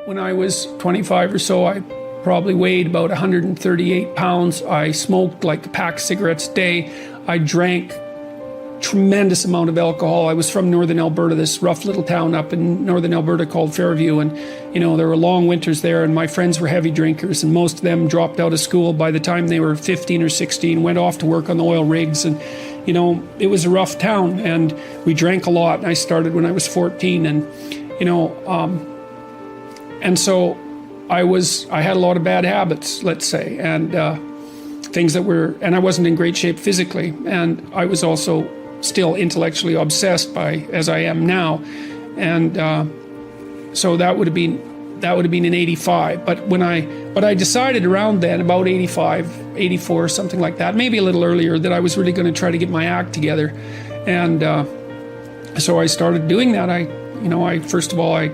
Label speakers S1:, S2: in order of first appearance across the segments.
S1: When I was 25 or so, I probably weighed about 138 pounds. I smoked like a pack of cigarettes a day. I drank tremendous amount of alcohol. I was from northern Alberta, this rough little town up in northern Alberta called Fairview, and there were long winters there, and my friends were heavy drinkers, and most of them dropped out of school by the time they were 15 or 16, went off to work on the oil rigs, and it was a rough town, and we drank a lot. And I started when I was 14, and so I had a lot of bad habits, let's say, and things that were, and I wasn't in great shape physically, and I was also still intellectually obsessed as I am now, and so that would have been in 85. But I decided around then, about 85, 84, something like that, maybe a little earlier, that I was really going to try to get my act together, and so I started doing that. First of all, I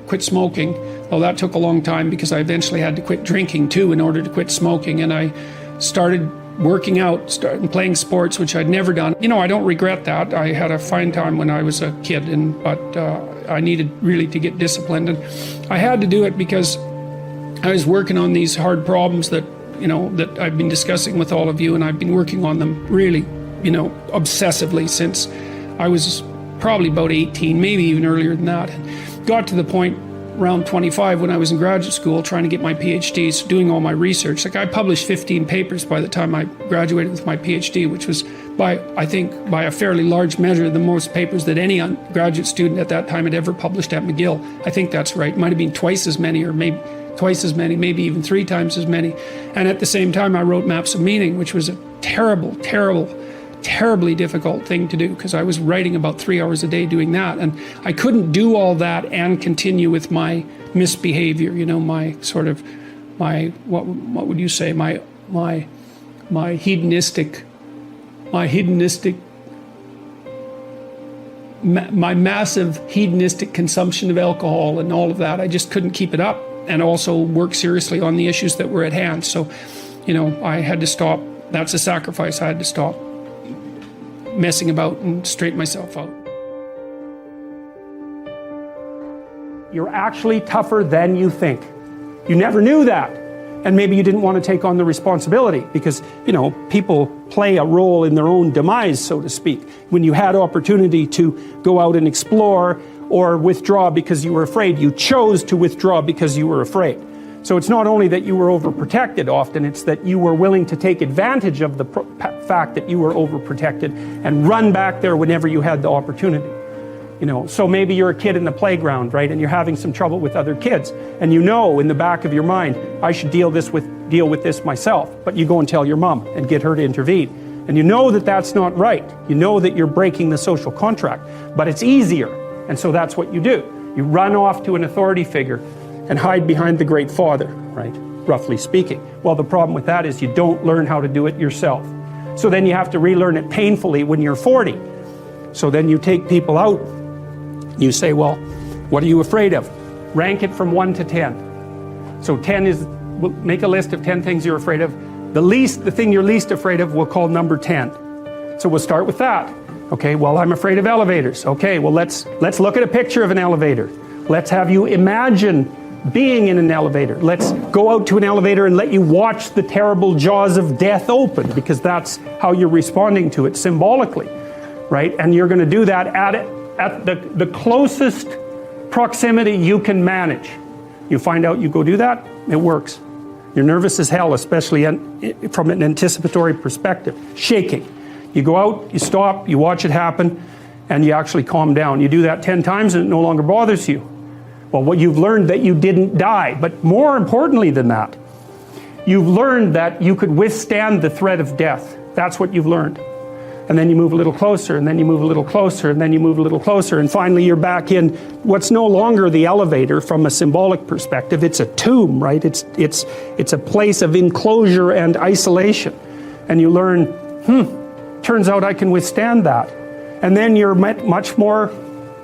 S1: quit smoking. Well, that took a long time because I eventually had to quit drinking too in order to quit smoking, and I started working out, started playing sports, which I'd never done. I don't regret that. I had a fine time when I was a kid, but I needed really to get disciplined, and I had to do it because I was working on these hard problems that I've been discussing with all of you, and I've been working on them really, obsessively since I was probably about 18, maybe even earlier than that. Got to the point around 25 when I was in graduate school trying to get my PhD, doing all my research. Like, I published 15 papers by the time I graduated with my PhD, which was by a fairly large measure the most papers that any graduate student at that time had ever published at McGill. I think that's right. It might have been twice as many, or maybe twice as many, maybe even 3 times as many. And at the same time, I wrote Maps of Meaning, which was a terribly difficult thing to do, because I was writing about 3 hours a day doing that, and I couldn't do all that and continue with my misbehavior, my sort of, what would you say, my hedonistic, my massive hedonistic consumption of alcohol and all of that. I just couldn't keep it up, and also work seriously on the issues that were at hand. So, I had to stop. That's a sacrifice. I had to stop messing about and straighten myself out.
S2: You're actually tougher than you think. You never knew that. And maybe you didn't want to take on the responsibility because, people play a role in their own demise, so to speak. When you had opportunity to go out and explore or withdraw because you were afraid, you chose to withdraw because you were afraid. So it's not only that you were overprotected often, it's that you were willing to take advantage of the fact that you were overprotected and run back there whenever you had the opportunity. So maybe you're a kid in the playground, right, and you're having some trouble with other kids, and in the back of your mind, I should deal with this myself, but you go and tell your mom and get her to intervene. And that that's not right. That you're breaking the social contract, but it's easier, and so that's what you do. You run off to an authority figure and hide behind the Great Father, right? Roughly speaking. Well, the problem with that is you don't learn how to do it yourself. So then you have to relearn it painfully when you're 40. So then you take people out. You say, well, what are you afraid of? Rank it from 1 to 10. So 10 is, we'll make a list of 10 things you're afraid of. The thing you're least afraid of, we'll call number 10. So we'll start with that. Okay, well, I'm afraid of elevators. Okay, well, let's look at a picture of an elevator. Let's have you imagine being in an elevator. Let's go out to an elevator and let you watch the terrible jaws of death open, because that's how you're responding to it symbolically, right? And you're going to do that at the closest proximity you can manage. You find out, you go do that, it works. You're nervous as hell, especially from an anticipatory perspective, shaking. You go out, you stop, you watch it happen, and you actually calm down. You do that 10 times and it no longer bothers you. Well, what you've learned that you didn't die, but more importantly than that, you've learned that you could withstand the threat of death. That's what you've learned. And then you move a little closer, and then you move a little closer, and then you move a little closer, and finally you're back in what's no longer the elevator from a symbolic perspective. It's a tomb, right? It's a place of enclosure and isolation. And you learn, turns out I can withstand that. And then you're much more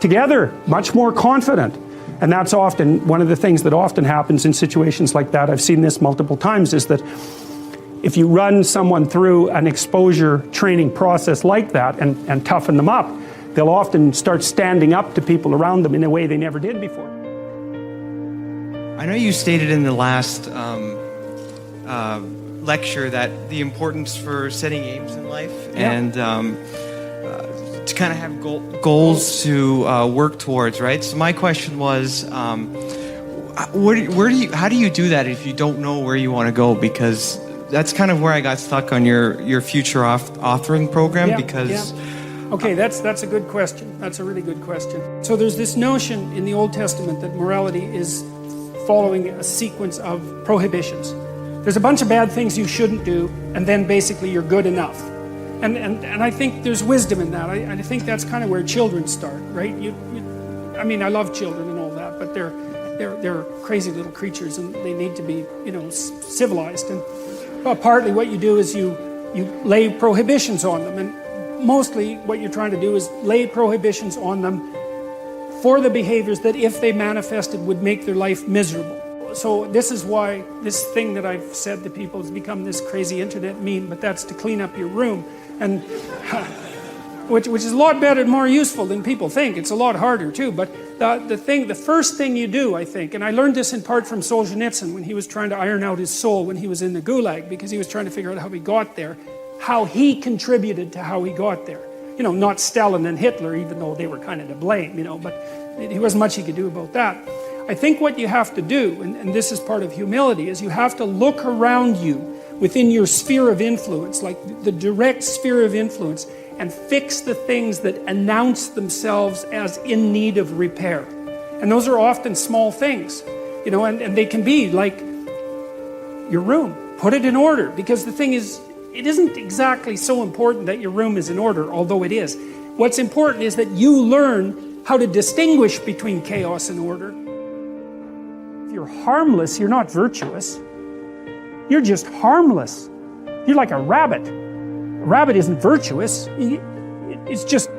S2: together, much more confident. And that's often one of the things that often happens in situations like that. I've seen this multiple times, is that if you run someone through an exposure training process like that and toughen them up, they'll often start standing up to people around them in a way they never did before.
S3: I know you stated in the last lecture that the importance for setting aims in life and to kind of have goals to work towards, right? So my question was, how do you do that if you don't know where you want to go? Because that's kind of where I got stuck on your future authoring program.
S2: Okay, that's a good question. That's a really good question. So there's this notion in the Old Testament that morality is following a sequence of prohibitions. There's a bunch of bad things you shouldn't do, and then basically you're good enough. And I think there's wisdom in that. I think that's kind of where children start, right? I mean, I love children and all that, but they're crazy little creatures, and they need to be, civilized. And partly what you do is you lay prohibitions on them, and mostly what you're trying to do is lay prohibitions on them for the behaviors that, if they manifested, would make their life miserable. So this is why this thing that I've said to people has become this crazy internet meme, but that's to clean up your room, and which is a lot better and more useful than people think. It's a lot harder too, but the first thing you do, I think, and I learned this in part from Solzhenitsyn when he was trying to iron out his soul when he was in the Gulag, because he was trying to figure out how he got there, how he contributed to how he got there. Not Stalin and Hitler, even though they were kind of to blame, but there wasn't much he could do about that. I think what you have to do, and this is part of humility, is you have to look around you within your sphere of influence, like the direct sphere of influence, and fix the things that announce themselves as in need of repair. And those are often small things, and they can be like your room. Put it in order, because the thing is, it isn't exactly so important that your room is in order, although it is. What's important is that you learn how to distinguish between chaos and order. If you're harmless, you're not virtuous. You're just harmless. You're like a rabbit. A rabbit isn't virtuous. It's just...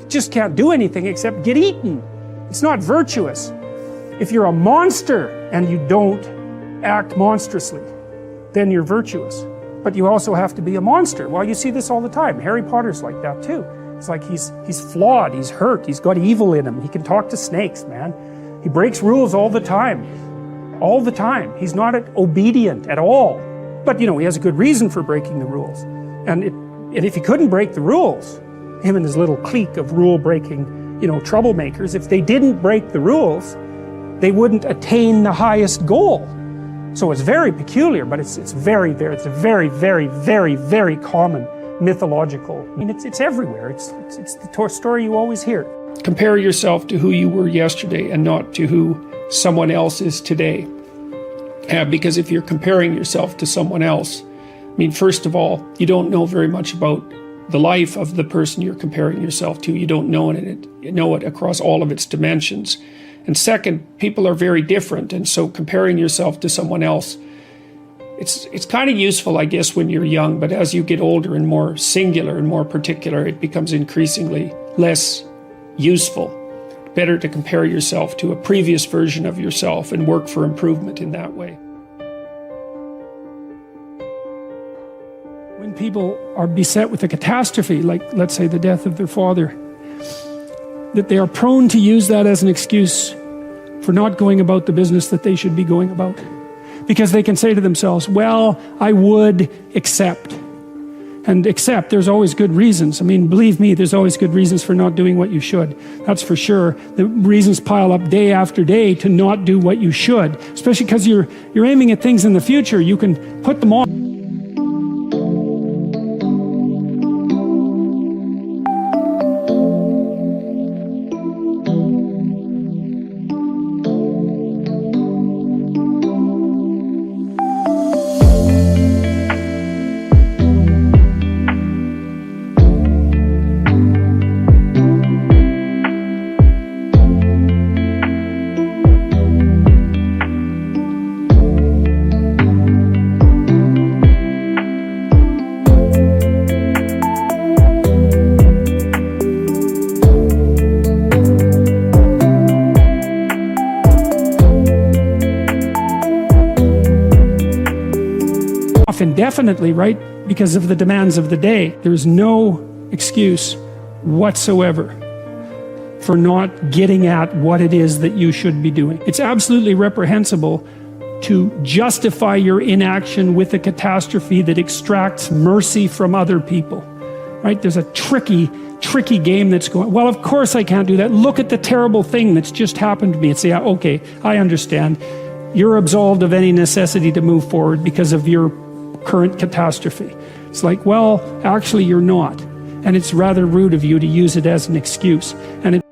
S2: just can't do anything except get eaten. It's not virtuous. If you're a monster and you don't act monstrously, then you're virtuous. But you also have to be a monster. Well, you see this all the time. Harry Potter's like that too. It's like he's flawed, he's hurt, he's got evil in him. He can talk to snakes, man. He breaks rules all the time. All the time. He's not obedient at all. But he has a good reason for breaking the rules. And if he couldn't break the rules, him and his little clique of rule-breaking, troublemakers, if they didn't break the rules, they wouldn't attain the highest goal. So it's very peculiar, but it's a very, very, very, very common mythological. I mean, it's everywhere. It's the story you always hear.
S1: Compare yourself to who you were yesterday and not to who someone else is today. Because if you're comparing yourself to someone else, first of all, you don't know very much about the life of the person you're comparing yourself to. You don't know it across all of its dimensions. And second, people are very different, and so comparing yourself to someone else, it's kind of useful, I guess, when you're young, but as you get older and more singular and more particular, it becomes increasingly less useful. Better to compare yourself to a previous version of yourself and work for improvement in that way.
S2: When people are beset with a catastrophe, like let's say the death of their father, that they are prone to use that as an excuse for not going about the business that they should be going about. Because they can say to themselves, well, I would accept. And accept, there's always good reasons. Believe me, there's always good reasons for not doing what you should. That's for sure. The reasons pile up day after day to not do what you should. Especially because you're aiming at things in the future. You can put them on. definitely, right? Because of the demands of the day. There's no excuse whatsoever for not getting at what it is that you should be doing. It's absolutely reprehensible to justify your inaction with a catastrophe that extracts mercy from other people, right? There's a tricky game that's going, well, of course I can't do that. Look at the terrible thing that's just happened to me. And say, yeah, okay, I understand. You're absolved of any necessity to move forward because of your current catastrophe. It's like, well, actually you're not. And it's rather rude of you to use it as an excuse. And